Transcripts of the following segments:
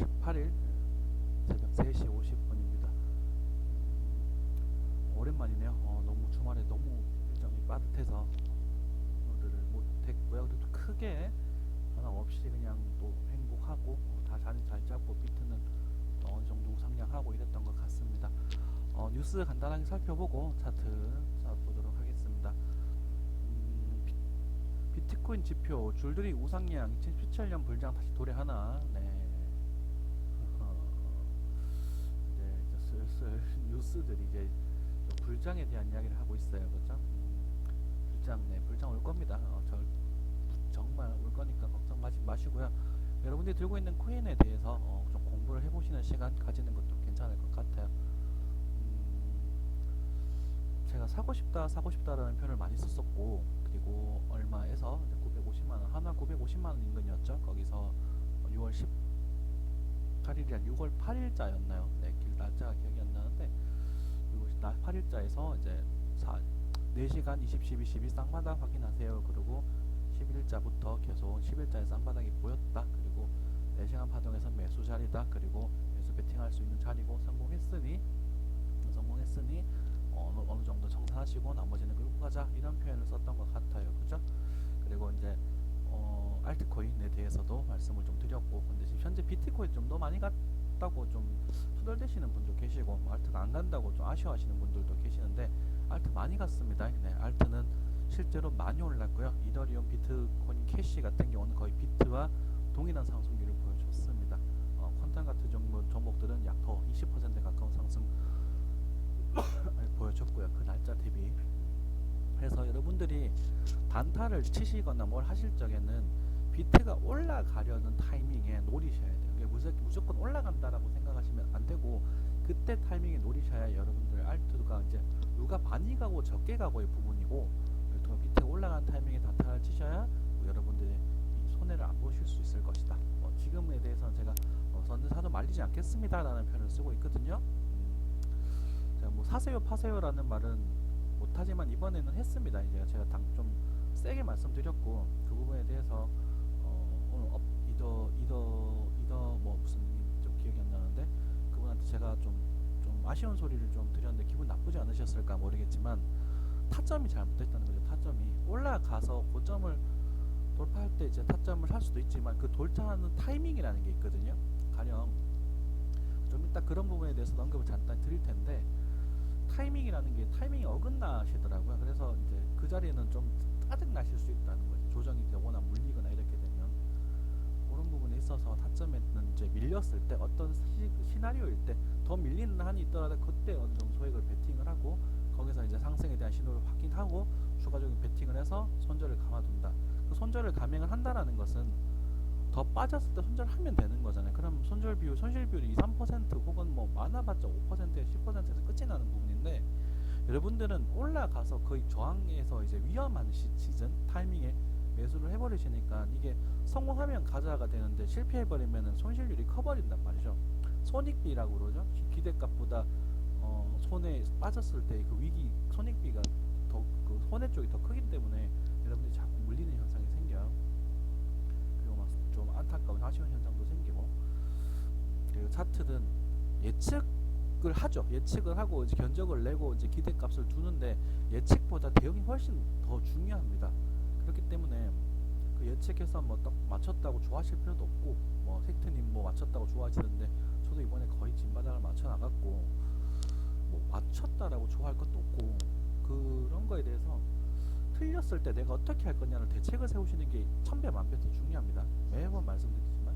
18일 새벽 3시 50분입니다. 오랜만이네요. 너무 주말에 너무 일정이 빠듯해서 오늘을 못했고요. 그래도 크게 변함 없이 그냥 또 행복하고 다 자리 잘 잡고 비트는 또 어느 정도 우상향하고 이랬던 것 같습니다. 뉴스 간단하게 살펴보고 차트 보도록 하겠습니다. 비트코인 지표 줄들이 우상향 2017년 불장 다시 도래하나. 네. 이제 슬슬 뉴스들이 이제 불장에 대한 이야기를 하고 있어요. 그죠? 불장 올 겁니다. 정말 올 거니까 걱정하지 마시고요. 여러분들이 들고 있는 코인에 대해서 좀 공부를 해보시는 시간 가지는 것도 괜찮을 것 같아요. 제가 사고 싶다라는 표현을 많이 썼었고, 그리고 얼마에서 950만원, 하나 950만원 인근이었죠. 거기서 6월 18일이란 6월 8일자였나요? 네, 날짜가 기억이 안 나는데 8일자에서 이제 4시간 20, 12, 12 쌍바닥 확인하세요. 그리고 11일자부터 계속 10일자에 쌍바닥이 보였다. 그리고 4시간 파동에서 매수 자리다. 그리고 매수 베팅할 수 있는 자리고 성공했으니 어느 정도 청산하시고 나머지는 끌고 가자, 이런 표현을 썼던 것 같아요. 그죠? 그리고 이제 알트코인에 대해서도 말씀을 좀 드렸고, 근데 지금 현재 비트코인 좀 더 많이 갔다고 좀 투덜대시는 분도 계시고, 알트가 안 간다고 좀 아쉬워하시는 분들도 계시는데, 알트 많이 갔습니다. 네, 알트는 실제로 많이 올랐고요. 이더리움, 비트코인 캐시 같은 경우는 거의 비트와 동일한 상승률을 보여줬습니다. 퀀텀 같은 종목들은 약 더 20% 가까운 상승 보여줬고요. 그 날짜 대비. 그래서 여러분들이 단타를 치시거나 뭘 하실 적에는 비트가 올라가려는 타이밍에 노리셔야 돼요. 무조건 올라간다라고 생각하시면 안 되고, 그때 타이밍에 노리셔야 여러분들 알트가 이제 누가 많이 가고 적게 가고의 부분이고, 비트가 올라간 타이밍에 단타를 치셔야 여러분들이 손해를 안 보실 수 있을 것이다. 지금에 대해서는 제가 사도 말리지 않겠습니다 라는 표현을 쓰고 있거든요. 사세요 파세요라는 말은 못하지만 이번에는 했습니다. 이제 제가 좀 세게 말씀드렸고, 그 부분에 대해서 오늘 이더 무슨 좀 기억이 안 나는데, 그분한테 제가 좀 아쉬운 소리를 좀 드렸는데 기분 나쁘지 않으셨을까 모르겠지만, 타점이 잘못됐다는 거죠. 타점이 올라가서 고점을 돌파할 때 이제 타점을 살 수도 있지만, 그 돌파하는 타이밍이라는 게 있거든요. 가령 좀 이따 그런 부분에 대해서 언급을 잠깐 드릴 텐데, 타이밍이 어긋나시더라고요. 그래서 이제 그 자리에는 좀 짜증 나실 수 있다는 거죠. 조정이 되거나 물리거나 이렇게 되면 그런 부분에 있어서 타점에는 이제 밀렸을 때, 어떤 시나리오일 때 더 밀리는 한이 있더라도 그때 어느 정도 소액을 베팅을 하고, 거기서 이제 상승에 대한 신호를 확인하고 추가적인 베팅을 해서 손절을 감아둔다. 그 손절을 감행을 한다라는 것은 더 빠졌을 때 손절을 하면 되는 거잖아요. 그럼 손실 비율이 2, 3% 혹은 많아봤자 5%에 10%에서 끝이 나는 부분인데, 여러분들은 올라가서 거의 저항에서 이제 위험한 시즌 타이밍에 매수를 해버리시니까, 이게 성공하면 가자가 되는데 실패해버리면 손실률이 커버린단 말이죠. 손익비라고 그러죠. 기대값보다 손에 빠졌을 때 그 손익비가 더, 그 손해 쪽이 더 크기 때문에 여러분들이 자꾸 물리는 현상이 생겨요. 그리고 막 좀 안타까운 아쉬운 현상도 생기고, 그리고 차트는 예측을 하죠. 예측을 하고 이제 견적을 내고 이제 기대값을 두는데, 예측보다 대응이 훨씬 더 중요합니다. 그렇기 때문에 그 예측해서 딱 맞췄다고 좋아하실 필요도 없고, 섹트님 맞췄다고 좋아하시는데, 저도 이번에 거의 진바닥을 맞춰 나갔고, 맞췄다라고 좋아할 것도 없고, 그런 거에 대해서 틀렸을 때 내가 어떻게 할 거냐를 대책을 세우시는 게 천배 만배 더 중요합니다. 매번 말씀드리지만,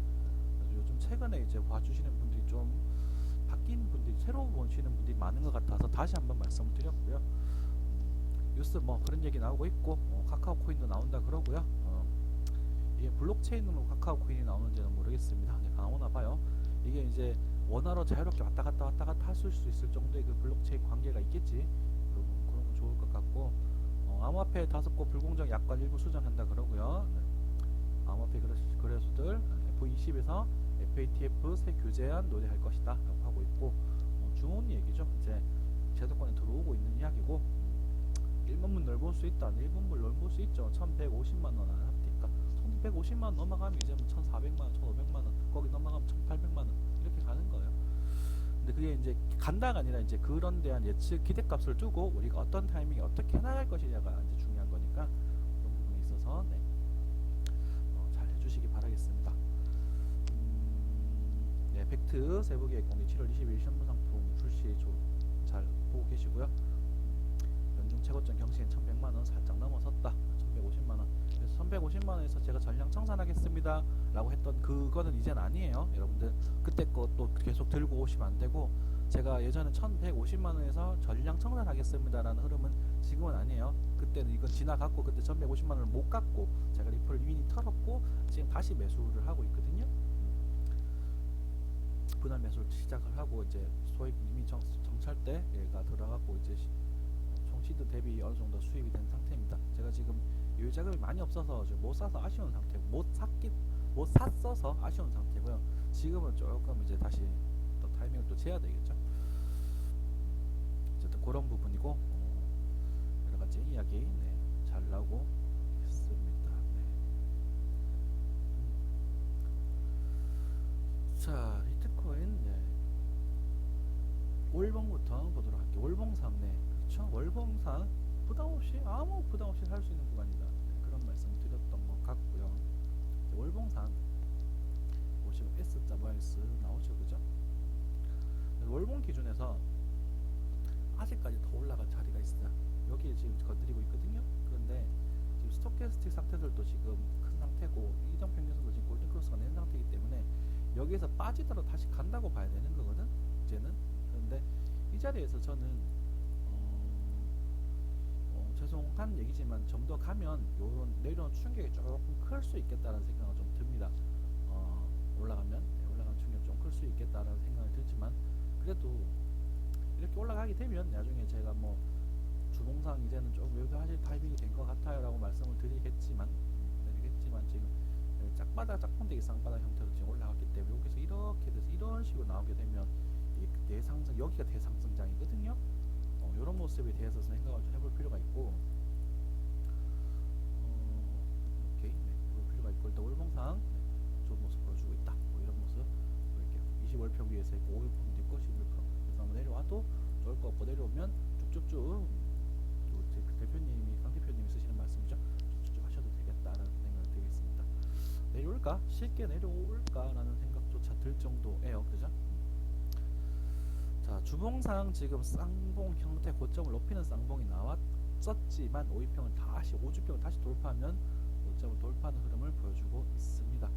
요즘 최근에 이제 봐주시는 분들이 좀 바뀐 분들이, 새로 보시는 분들이 많은 것 같아서 다시 한번 말씀을 드렸고요. 뉴스 그런 얘기 나오고 있고, 카카오코인도 나온다 그러고요. 이게 블록체인으로 카카오코인이 나오는지는 모르겠습니다. 나오나 봐요. 이게 이제 원화로 자유롭게 왔다 갔다 할 수 있을 정도의 그 블록체인 관계가 있겠지. 그런 건 좋을 것 같고, 암호화폐 5곳 불공정 약관 일부 수정한다 그러고요. 암호화폐 거래소들 F20에서 FATF 새 규제안 논의할 것이다 라고 하고 있고, 중원 얘기죠. 이제 제도권에 들어오고 있는 이야기고, 1번문 넓을 수 있다. 1번문 넓을 수 있죠. 1150만원 안 합니까? 1150만 원 넘어가면 이제 뭐 1400만 원, 1500만 원, 거기 넘어가면 1800만 원 이렇게 가는 거예요. 근데 그게 이제 간다가 아니라 이제 그런 대한 예측 기대값을 두고 우리가 어떤 타이밍에 어떻게 해나갈 것이냐가 이제 중요한 거니까 그런 부분에 있어서 네, 잘 해주시기 바라겠습니다. 네, 팩트 세부계획 공개 7월 20일 신문 상품 출시 잘 보고 계시고요. 연중 최고점 경시엔 1100만원 살짝 넘어섰다. 1150만원. 그래서 1150만원에서 제가 전량 청산하겠습니다 라고 했던 그거는 이젠 아니에요. 여러분들 그때 것도 계속 들고 오시면 안 되고, 제가 예전에 1150만원에서 전량 청산하겠습니다 라는 흐름은 지금은 아니에요. 그때는 이건 지나갔고, 그때 1150만원을 못 갖고 제가 리플을 이미 털었고 지금 다시 매수를 하고 있거든요. 분할 매수를 시작을 하고 이제 소액 이미 정찰대가 들어가고 이제 총 시드 대비 어느 정도 수입이 된 상태입니다. 제가 지금 요 자금이 많이 없어서 못 사서 아쉬운 상태고, 못 샀어서 아쉬운 상태고요. 지금은 조금 이제 다시 또 타이밍을 또 재야 되겠죠. 어쨌든 그런 부분이고, 여러 가지 이야기 네, 잘 나오고 있습니다. 네. 자, 비트코인 네. 월봉부터 보도록 할게요. 월봉상 네. 그렇죠. 월봉상 부담없이 아무 부담없이 살 수 있는 구간이다. 네, 그런 말씀 드렸던 것 같고요. 월봉상 보시면 S.YS 나오죠, 그죠? 월봉 기준에서 아직까지 더 올라갈 자리가 있어요. 여기에 지금 건드리고 있거든요. 그런데 지금 스토캐스틱 상태들도 지금 큰 상태고, 이동 평균선도 지금 골든 크로스가 낸 상태이기 때문에 여기에서 빠지더라도 다시 간다고 봐야 되는 거거든, 이제는. 그런데 이 자리에서 저는 죄송한 얘기지만 좀 더 가면 요런 내려온 충격이 조금 클 수 있겠다는 생각은 좀 듭니다. 올라가면 올라가는 충격이 좀 클 수 있겠다라는 생각이 들지만, 그래도 이렇게 올라가게 되면 나중에 제가 뭐 주봉상 이제는 좀 외부하실 타이밍이 된 것 같아요 라고 말씀을 드리겠지만 지금 짝꿍대기 쌍바닥 형태로 지금 올라갔기 때문에 여기서 이렇게 돼서 이런 식으로 나오게 되면 대상승, 여기가 대상승장이거든요. 이런 모습에 대해서 생각을 좀 해볼 필요가 있고, 오케이, 네, 볼 필요가 있고, 일단 월봉상 네, 좋은 모습 보여주고 있다. 뭐 이런 모습 보일게요. 20월평 위에서 있고 5일평도 있고 11평. 그래서 한번 내려와도 좋을 것 같고, 내려오면 쭉쭉쭉 대표님이 강 대표님이 쓰시는 말씀이죠. 쭉쭉 하셔도 되겠다라는 생각이 들겠습니다. 내려올까? 쉽게 내려올까라는 생각조차 들 정도예요, 그죠? 자, 주봉상 지금 쌍봉 형태 고점을 높이는 쌍봉이 나왔었지만 5위평을 다시 5주평을 다시 돌파하면 고점을 돌파하는 흐름을 보여주고 있습니다.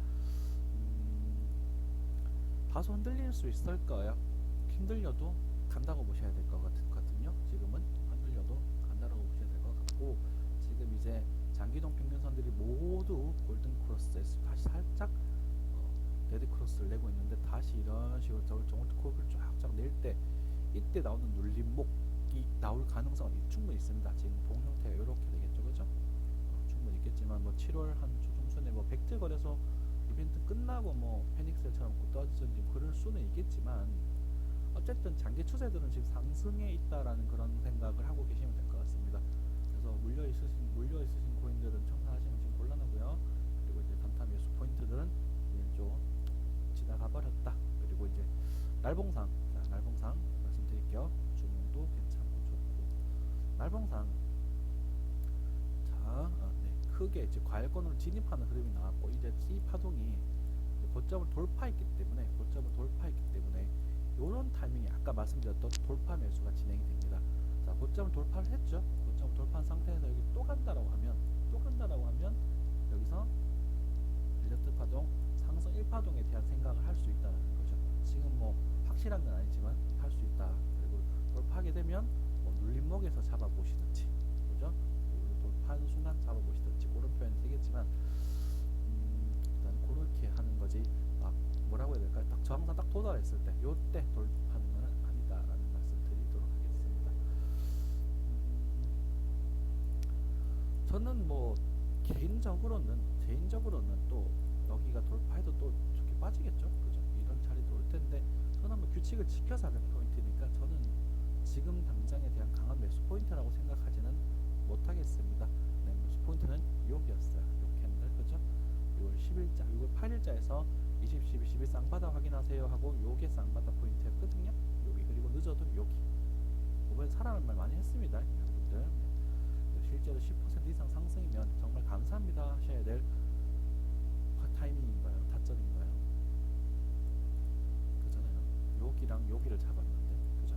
다소 흔들릴 수 있을 거예요. 힘들려도 간다고 보셔야 될 것 같거든요. 지금은 흔들려도 간다고 보셔야 될 것 같고, 지금 이제 장기동 평균선들이 모두 골든 크로스에서 다시 살짝 데드 크로스를 내고 있는데, 다시 이런 식으로 정글코브를 쫙쫙 낼 때 이때 나오는 눌림목이 나올 가능성은 충분히 있습니다. 지금 봉 형태가 이렇게 되겠죠, 그죠? 충분히 있겠지만 뭐 7월 한 초중순에 뭐 벡트 거래소 이벤트 끝나고 뭐 페닉셀처럼 떠지든지 그럴 수는 있겠지만, 어쨌든 장기 추세들은 지금 상승에 있다라는 그런 생각을 하고 계시면 될 것 같습니다. 그래서 물려 있으신 코인들은 청산하시면 지금 곤란하고요. 그리고 이제 단타 매수 포인트들은 왼쪽 지나가 버렸다. 그리고 이제 날봉상, 자, 날봉상 말씀드릴게요. 주봉도 괜찮고 좋고, 날봉상 자, 네, 크게 이제 과열권으로 진입하는 흐름이 나왔고, 이제 이 파동이 고점을 돌파했기 때문에 이런 타이밍에 아까 말씀드렸던 돌파 매수가 진행이 됩니다. 자, 고점을 돌파를 했죠. 고점을 돌파한 상태에서 여기 또 간다라고 하면 여기서 릴레트 파동 상승 1파동에 대한 생각을 할 수 있다는 거죠. 지금 뭐 확실한 건 아니지만 할 수 있다. 그리고 돌파하게 되면 뭐 눌림목에서 잡아보시든지, 그죠? 돌파하는 순간 잡아보시든지 그런 표현이 되겠지만, 일단 그렇게 하는 거지. 막 뭐라고 해야 될까요? 딱 저항선 딱 도달했을 때 요때 돌파하는 건 아니다라는 말씀 드리도록 하겠습니다. 저는 뭐 개인적으로는 또 여기가 돌파해도 또 좋게 빠지겠죠, 그죠? 이런 자리도 올 텐데, 저는 뭐 규칙을 지켜서 하는 포인트니까 저는 지금 당장에 대한 강한 매수 포인트라고 생각하지는 못하겠습니다. 네, 매수 포인트는 여기였어요. 요 캔들, 그죠? 6월 10일자, 6월 8일자에서 20, 12, 11 쌍바닥 확인하세요 하고 요게 쌍바닥 포인트였거든요. 여기 그리고 늦어도 여기. 이번에 사라는 말 많이 했습니다, 여러분들. 실제로 10% 이상 상승이면 정말 감사합니다 하셔야 될 타이밍인가요? 타점인가요? 그잖아요. 여기랑 여기를 잡았는데, 그죠?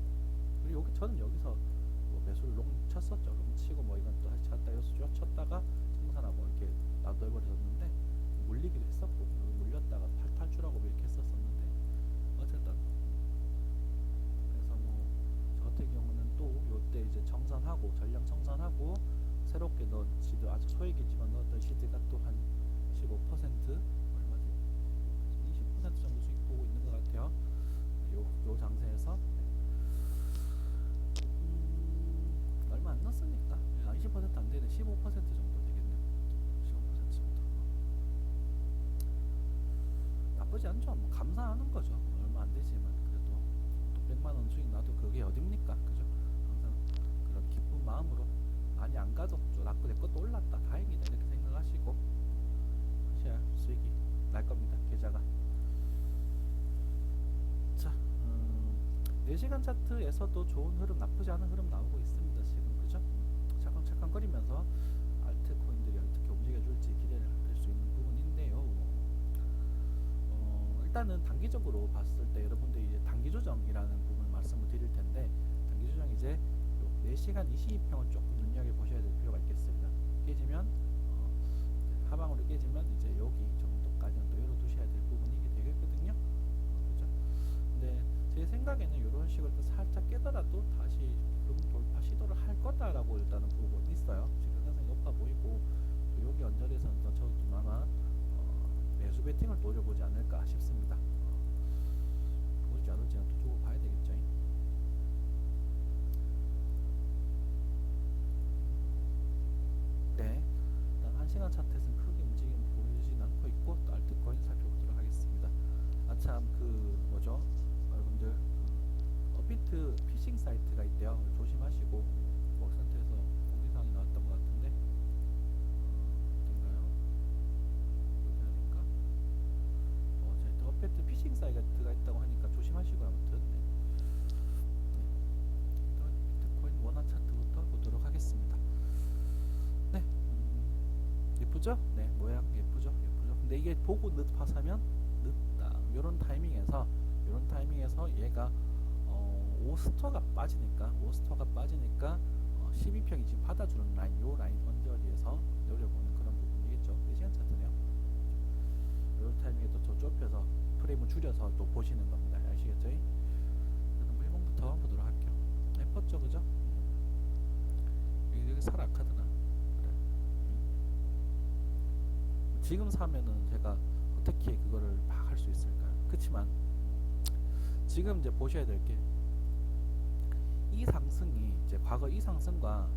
그리고 여기 저는 여기서 뭐 매수를 롱 쳤었죠. 롱 치고 뭐 이건 또 다시 쳤다 여수 쳤다가 청산하고 이렇게 놔둬버렸는데 물리기도 했었고, 여기 물렸다가 탈출하고 이렇게 했었었는데 어쨌든 그래서 뭐 저 같은 경우는 또 요때 이제 청산하고 전량 청산하고 새롭게 넣은 시드, 아주 소액이지만 넣었던 시드가 또 한 15% 얼마지? 20% 정도 수익 보고 있는 것 같아요. 요 장세에서 얼마 안 넣었으니까 20% 안 되네. 15% 정도 되겠네요. 15% 정도. 나쁘지 않죠. 뭐 감사하는 거죠. 얼마 안 되지만 그래도 또 100만 원 수익 나도 그게 어딥니까, 그죠? 항상 그런 기쁜 마음으로 많이 안 가도 나쁘 내 것도 올랐다, 다행이다 이렇게 생각하시고 하셔야 수익이 날 겁니다. 계좌가. 자, 4시간 차트에서도 좋은 흐름, 나쁘지 않은 흐름 나오고 있습니다. 지금 그죠? 찰컹찰컹거리면서 알트코인들이 어떻게 움직여줄지 기대를 할 수 있는 부분인데요. 일단은 단기적으로 봤을 때 여러분들이 이제 단기 조정이라는 부분을 말씀을 드릴 텐데, 단기 조정 이제 4시간 22평을 조금 눈여겨 보셔야 될 필요가 있겠습니다. 깨지면 하방으로 깨지면 이제 여기 정도까지는 또 열어두셔야 될 부분이 되겠거든요. 그죠? 근데 제 생각에는 이런 식으로 또 살짝 깨더라도 다시 부분 돌파 시도를 할 거다라고 일단은 보고 있어요. 지금 가능성이 높아 보이고, 또 여기 언저리에서는 또 저도 좀 아마 매수 베팅을 노려보지 않을까 싶습니다. 올지 안 올지는 또 두고 봐야 되겠죠. 네, 일단 1시간 차트에서는 크게 움직임 보이진 않고 있고, 또 알트코인 살펴보도록 하겠습니다. 아참 그 뭐죠, 여러분들 업비트 피싱 사이트가 있대요. 조심하시고, 뭐 상태에서 공지사항이 나왔던 것 같은데 어딘가요? 여기 아닌가? 제 업비트 피싱 사이트가 있다고 하니까 조심하시고, 아무튼 비트코인 원화 차트부터 보도록 하겠습니다. 네, 예쁘죠? 네, 모양 예쁘죠? 예쁘죠? 근데 이게 보고 파사면 늦다. 요런 타이밍에서 얘가 오스터가 빠지니까 12평이 지금 받아주는 라인, 요 라인 언저리에서 노려보는 그런 부분이겠죠. 4시간 차트네요. 요 타이밍에 또 저 좁혀서 프레임을 줄여서 또 보시는 겁니다. 아시겠죠? 그럼 1번부터 보도록 할게요. 예뻤죠, 그죠? 여기 사라 카드나. 그래. 지금 사면은 제가 어떻게 그거를 막 할 수 있을까요? 그치만 지금 이제 보셔야 될 게, 이 상승이 이제 과거 이 상승과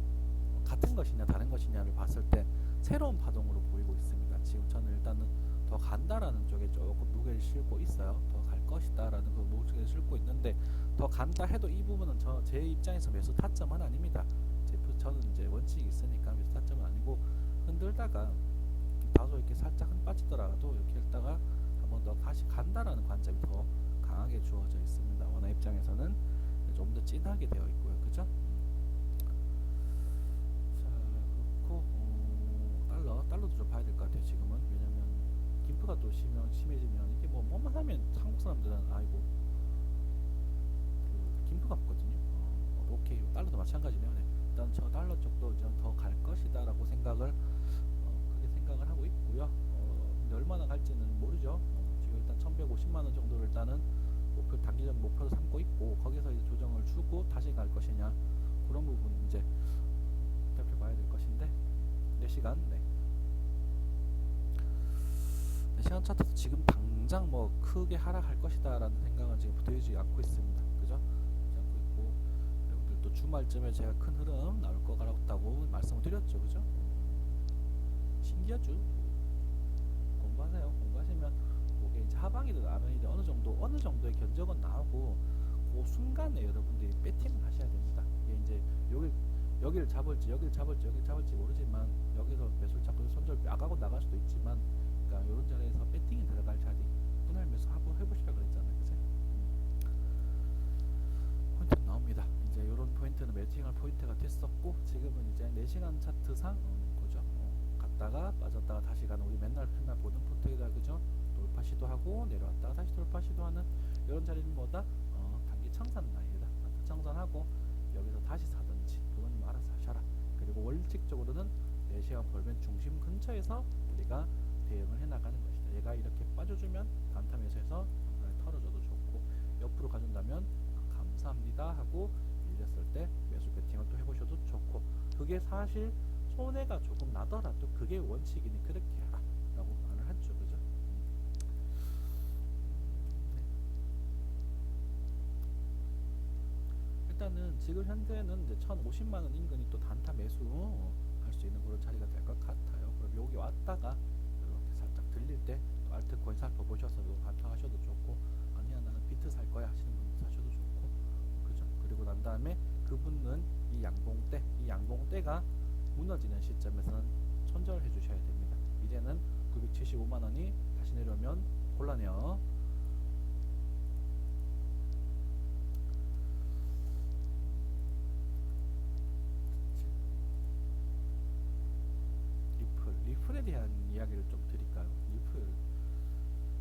같은 것이냐 다른 것이냐를 봤을 때 새로운 파동으로 보이고 있습니다. 지금 저는 일단은 더 간다라는 쪽에 조금 무게를 실고 있어요. 더 갈 것이다라는 그 무게를 실고 있는데, 더 간다 해도 이 부분은 제 입장에서 매수 타점은 아닙니다. 저는 이제 원칙이 있으니까 매수 타점은 아니고, 흔들다가 다소 이렇게 살짝 빠지더라도 이렇게 했다가 한번 더 다시 간다라는 관점이 더 강하게 주어져 있습니다. 원화 입장에서는 좀 더 진하게 되어 있고요. 그죠? 자, 그렇고 달러도 좀 봐야 될 것 같아요. 지금은. 왜냐면 김프가 또 심해지면 이게 뭐만 하면 한국 사람들은 아이고 그 김프가 없거든요. 오케이, 달러도 마찬가지네요. 네. 일단 저 달러 쪽도 좀 더 갈 것이다라고 생각을 그렇게 생각을 하고 있고요. 근데 얼마나 갈지는 모르죠. 지금 일단 1,150만 원 정도를 일단은 목표, 단기적 목표로 삼고 있고, 거기서 이제 조정을 주고 다시 갈 것이냐, 그런 부분 이제 살펴봐야 될 것인데, 4시간. 네. 4시간 차트도 지금 당장 뭐 크게 하락할 것이다라는 생각은 지금 들지 않고 있습니다. 그죠? 들지 않고 있고, 여러분들 또 주말쯤에 제가 큰 흐름 나올 것 같다고 말씀을 드렸죠. 그죠? 신기하죠? 공부하세요. 공부하시면 그게 이제 하방이든 아방이든 어느 정도의 견적은 나오고, 그 순간에 여러분들이 배팅을 하셔야 됩니다. 이게 이제 여기를 잡을지 모르지만, 여기서 매수를 잡고 손절 나가고 나갈 수도 있지만, 그러니까 그러니까 이런 자리에서 배팅이 들어갈 자리 분할 매수 한번 해보시라 그랬잖아요. 그치? 포인트 나옵니다. 이제 이런 포인트는 매팅할 포인트가 됐었고, 지금은 이제 4시간 차트상 그죠? 갔다가 빠졌다가 다시 가는, 우리 맨날 보는 포트이다. 그죠? 돌파 시도하고 내려왔다가 다시 돌파 시도하는 이런 자리는 뭐다? 단기 청산 라인이다. 단기 청산하고 여기서 다시 사든지 그건 뭐 알아서 하셔라. 그리고 원칙적으로는 4시간 볼멘 중심 근처에서 우리가 대응을 해나가는 것이다. 얘가 이렇게 빠져주면 단타 매수해서 털어줘도 좋고, 옆으로 가준다면 감사합니다 하고 밀렸을 때 매수 배팅을 또 해보셔도 좋고, 그게 사실 손해가 조금 나더라도 그게 원칙이니 그렇게 해라 라고 말을 하죠. 그죠? 네. 일단은 지금 현재는 이제 1,050만원 인근이 또 단타 매수 할 수 있는 그런 자리가 될 것 같아요. 그럼 여기 왔다가 이렇게 살짝 들릴 때 또 알트코인 살펴보셔서 이거 간타하셔도 좋고, 아니야 나는 비트 살 거야 하시는 분들 사셔도 좋고, 그죠? 그리고 난 다음에 그분은 이 양봉대가 무너지는 시점에서는 손절해 주셔야 됩니다. 이제는 975만원이 다시 내려오면 곤란해요. 리플에 대한 이야기를 좀 드릴까요?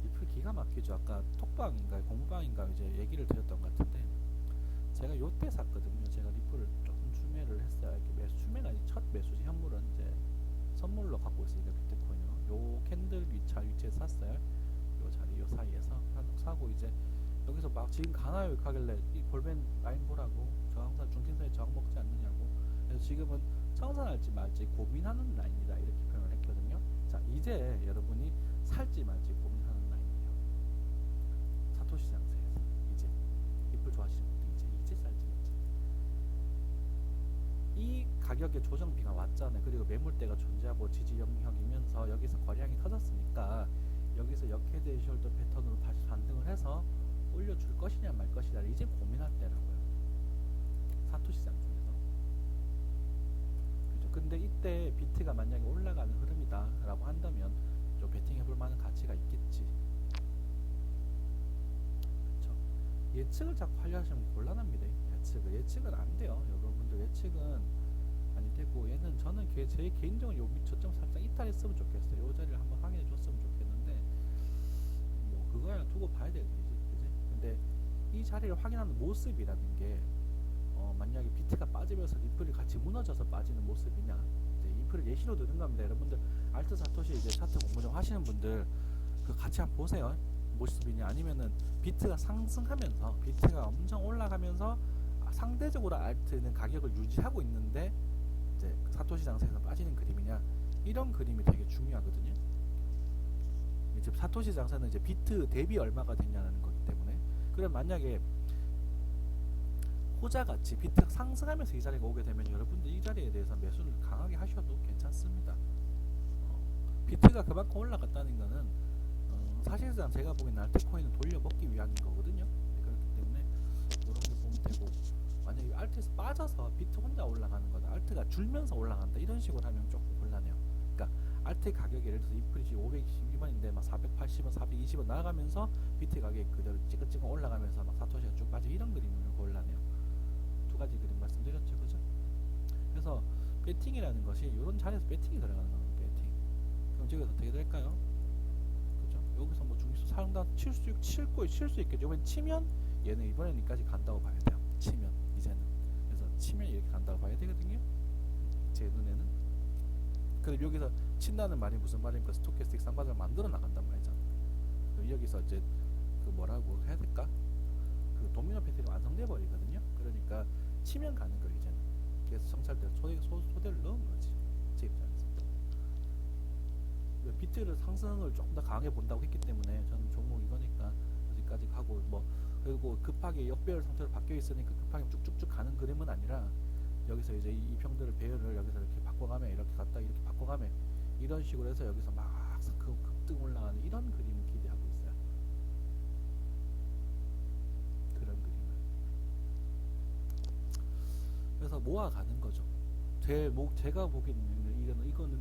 리플 기가 막히죠. 아까 톡방인가 공부방인가 이제 얘기를 드렸던 것 같은데, 제가 요때 샀거든요. 제가 리플을 조금 추매를 했어요. 이렇게 추매가 아니 첫 매수 현물은 이제 선물로 갖고 있으니까 비트코인으로 요 캔들 위치에 샀어요. 요 자리 요 사이에서 사고, 이제 여기서 막 지금 가나요 이렇게 하길래 이 볼멘 라인 보라고, 저 항상 중심선에 저항 먹지 않느냐고, 그래서 지금은 청산할지 말지 고민하는 라인이다 이렇게 표현을 했거든요. 자, 이제 여러분이 살지 말지 고민하는 라인이에요. 사토시 장세에서 이제 리플 좋아하시는 분들 이제 살지 말지. 이 가격의 조정비가 왔잖아요. 그리고 매물대가 존재하고 지지 영역이면서 여기서 거래량이 터졌으니까 여기서 역헤드 앤 숄더 패턴으로 다시 반등을 해서 올려줄 것이냐 말 것이냐 이제 고민할 때라고요. 사토시장 중에서. 그죠? 근데 이때 비트가 만약에 올라가는 흐름이다 라고 한다면 좀 베팅해볼 만한 가치가 있겠지. 그쵸? 예측을 자꾸 하려하시면 곤란합니다. 예측은 안 돼요. 여러분들 예측은 아니 되고, 얘는 저는 제 개인적으로 요 저점 살짝 이탈했으면 좋겠어요. 요 자리를 한번 확인해 줬으면 좋겠는데, 뭐 그거야 두고 봐야 되겠지. 그지? 근데 이 자리를 확인하는 모습이라는 게 만약에 비트가 빠지면서 리플이 같이 무너져서 빠지는 모습이냐, 이제 리플을 예시로 드는 겁니다. 여러분들 알트 사토시 이제 차트 공부 좀 하시는 분들 그 같이 한번 보세요. 모습이냐, 아니면은 비트가 상승하면서 비트가 엄청 올라가면서 상대적으로 알트는 가격을 유지하고 있는데 이제 사토시 장세에서 빠지는 그림이냐, 이런 그림이 되게 중요하거든요. 이제 사토시 장세는 이제 비트 대비 얼마가 됐냐는 거기 때문에, 그럼 만약에 호자같이 비트가 상승하면서 이 자리가 오게 되면 여러분들 이 자리에 대해서 매수를 강하게 하셔도 괜찮습니다. 비트가 그만큼 올라갔다는 거는 사실상 제가 보기에는 알트코인을 돌려먹기 위함인 거거든요. 그렇기 때문에 이런 게 보면 되고, 만약에 알트에서 빠져서 비트 혼자 올라가는 거다, 알트가 줄면서 올라간다 이런 식으로 하면 조금 곤란해요. 그러니까 알트 가격이 예를 들어서 이프리지 512원인데 막 480원, 420원 나가면서 비트 가격이 그대로 찌끈찌끈 올라가면서 막 사토시가 쭉 빠지고 이런 그림이면 곤란해요. 두 가지 그림 말씀드렸죠, 그죠? 그래서 배팅이라는 것이 이런 자리에서 배팅이 들어가는 거예요. 배팅. 그럼 저기서 어떻게 될까요? 그죠? 여기서 뭐 중기수 상당 칠 수 있겠죠. 이번엔 치면 얘는 이번에까지 간다고 봐야 돼요. 치면 이제는, 그래서 치면 이렇게 간다고 봐야 되거든요. 제 눈에는. 그리고 여기서 친다는 말이 무슨 말입니까? 스토캐스틱 쌍바닥을 만들어 나간단 말이잖아. 여기서 이제 그 뭐라고 해야 될까? 그 도미노 패턴이 완성돼 버리거든요. 그러니까 치면 가는 거예요. 이제는 계속 정찰대로 소대를 넣은 거지, 제 입장에서. 비트를 상승을 조금 더 강하게 본다고 했기 때문에 저는 종목 이거니까 여기까지 가고, 뭐 그리고 급하게 역배열 상태로 바뀌어 있으니까 급하게 쭉쭉쭉 가는 그림은 아니라, 여기서 이제 이 평들을 배열을 여기서 이렇게 바꿔가면 이렇게 갔다 이렇게 바꿔가면 이런 식으로 해서 여기서 막 급등 올라가는 이런 그림을 기대하고 있어요. 그런 그림을. 그래서 모아가는 거죠. 제가 보기에는 이거는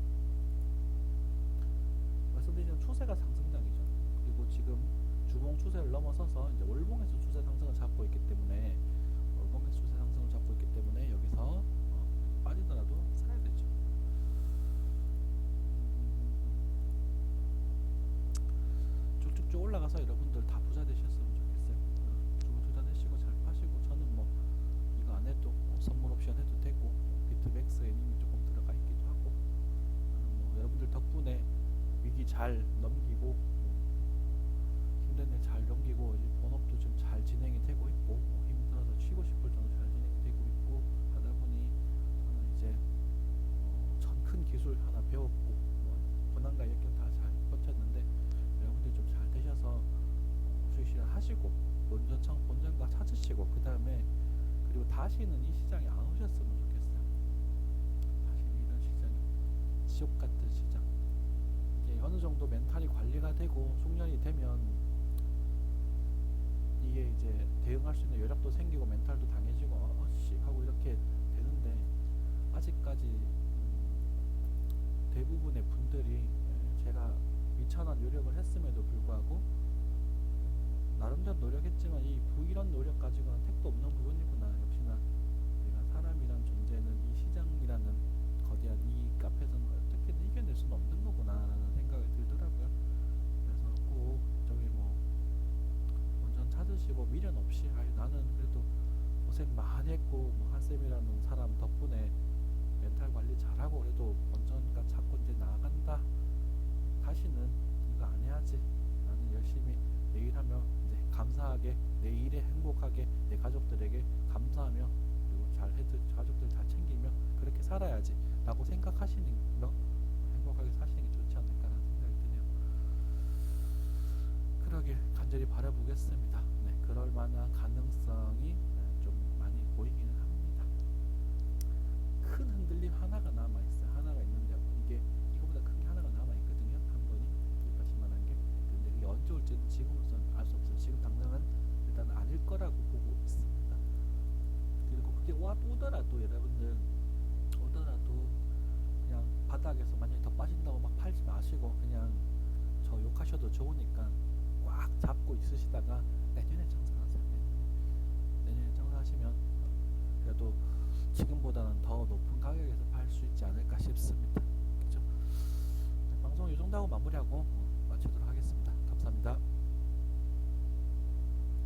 말씀드린 추세가 상승장이죠. 그리고 지금 주봉 추세를 넘어서서 이제 월봉에서 추세 상승을 잡고 있기 때문에 월봉에서 추세 상승을 잡고 있기 때문에 여기서 빠지더라도 사야 되죠. 쭉쭉쭉 올라가서 여러분들 다 부자 되셨으면 좋겠어요. 부자 되시고 잘 파시고 저는 뭐 이거 안 해도 선물 옵션 해도 되고 비트맥스에 이미 조금 들어가 있기도 하고 뭐 여러분들 덕분에 위기 잘 넘기고 힘든 일 잘 넘기고 이제 본업도 지금 잘 진행이 되고 있고 힘들어서 쉬고 싶을 정도 잘 진행이 되고 있고 하다 보니 저는 이제 전 큰 기술 하나 배웠고 고난과 역경 다 잘 버텼는데 여러분들이 좀 잘 되셔서 수익 실현 하시고 본전과 찾으시고 그 다음에 그리고 다시는 이 시장에 안 오셨으면 좋겠어요. 다시는 이런 시장이 지옥 같은 시장. 이게 어느 정도 멘탈이 관리가 되고 숙련이 되면 이게 이제 대응할 수 있는 여력도 생기고 멘탈도 강해지고 어씨 하고 이렇게 되는데 아직까지 대부분의 분들이 제가 미천한 노력을 했음에도 불구하고 나름대로 노력했지만 이 이런 노력 가지고는 택도 없는 부분이구나. 역시나 우리가 사람이란 존재는 이 시장이라는 거대한 이 앞에서는 어떻게든 이겨낼 수는 없는 거구나 라는 생각이 들더라고요. 그래서 꼭 저기 뭐 본전 찾으시고 미련 없이 나는 그래도 고생 많이 했고 뭐 한쌤이라는 사람 덕분에 멘탈 관리 잘하고 그래도 본전가 찾고 이제 나아간다. 다시는 이거 안 해야지. 나는 열심히 내일 하며 이제 감사하게 내일에 행복하게 내 가족들에게 감사하며 그리고 가족들 잘 챙기며 그렇게 살아야지 라고 생각하시는 거 행복하게 사시는 게 좋지 않을까라는 생각이 드네요. 그러길 간절히 바라보겠습니다. 네, 그럴 만한 가능성이 좀 많이 보이기는 합니다. 큰 흔들림 하나가 남아있어요. 하나가 있는데 이거보다 큰 게 하나가 남아있거든요. 한 번이 기입하실 만한 게. 근데 그게 언제 올지는 지금으로서는 알 수 없어요. 지금 당장은 일단 아닐 거라고 보고 있습니다. 그리고 그게 오더라도 여러분들 오더라도 그냥 바닥에서 만약에 더 빠진다고 막 팔지 마시고 그냥 저 욕하셔도 좋으니까 꽉 잡고 있으시다가 내년에 청산하세요. 내년에 청산하시면 그래도 지금보다는 더 높은 가격에서 팔 수 있지 않을까 싶습니다. 그렇죠? 방송 이 정도 하고 마무리하고 마치도록 하겠습니다. 감사합니다.